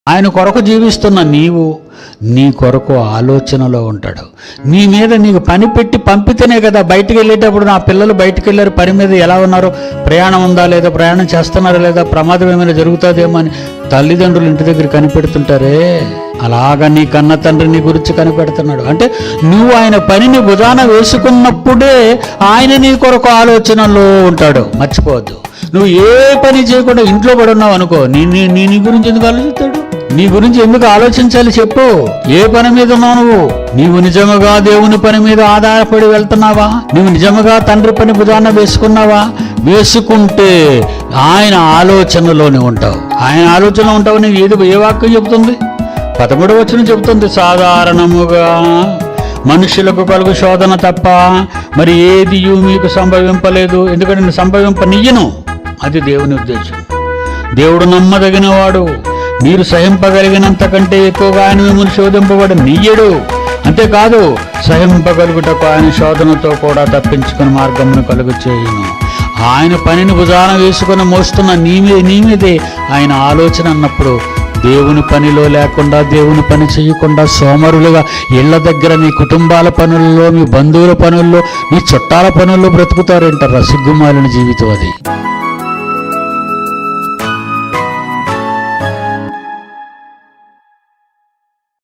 ఆయన కొరకు జీవిస్తున్న నీవు నీ కొరకు ఆలోచనలో ఉంటాడు. నీ మీద నీకు పని పెట్టి పంపితేనే కదా. బయటికి వెళ్ళేటప్పుడు నా పిల్లలు బయటికి వెళ్ళారు, పని మీద ఎలా ఉన్నారు, ప్రయాణం ఉందా లేదా, ప్రయాణం చేస్తున్నారా లేదా, ప్రమాదం ఏమైనా జరుగుతుందేమో అని తల్లిదండ్రులు ఇంటి దగ్గర కనిపెడుతుంటారే, అలాగా నీ కన్న తండ్రి నీ గురించి కనిపెడుతున్నాడు. అంటే నువ్వు ఆయన పనిని భుజాన వేసుకున్నప్పుడే ఆయన నీ కొరకు ఆలోచనలో ఉంటాడు. మర్చిపోవద్దు. నువ్వు ఏ పని చేయకుండా ఇంట్లో పడి ఉన్నావు అనుకో, నీ గురించి ఎందుకు ఆలోచిస్తాడు? నీ గురించి ఎందుకు ఆలోచించాలి చెప్పు? ఏ పని మీద ఉన్నావు నీవు నిజముగా దేవుని పని మీద ఆధారపడి వెళ్తున్నావా? నువ్వు నిజముగా తండ్రి పని భుజాన వేసుకున్నావా? వేసుకుంటే ఆయన ఆలోచనలోనే ఉంటావు. ఆయన ఆలోచనలో ఉంటావు. నీవు ఏ వాక్యం చెబుతుంది? 13వ వచనం చెబుతుంది, సాధారణముగా మనుషులకు కలుగు శోధన తప్ప మరి ఏది మీకు సంభవింపలేదు, ఎందుకంటే నేను సంభవింపనియ్యను. అది దేవుని ఉద్దేశం. దేవుడు నమ్మదగిన వాడు. మీరు సహింపగలిగినంత కంటే ఎక్కువగా ఆయన మిమ్మల్ని శోధింపబడి నీయడు. అంతేకాదు, సహింపగలుగుటకు ఆయన శోధనతో కూడా తప్పించుకుని మార్గమును కలుగు చేయును. ఆయన పనిని భుజాన వేసుకుని మోస్తున్న నీ మీదే ఆయన ఆలోచన అన్నప్పుడు దేవుని పనిలో లేకుండా, దేవుని పని చేయకుండా సోమరులుగా ఇళ్ల దగ్గర మీ కుటుంబాల పనుల్లో, మీ బంధువుల పనుల్లో, మీ చుట్టాల పనుల్లో బ్రతుకుతారంటారా? సిగ్గుమాలిన జీవితం అది.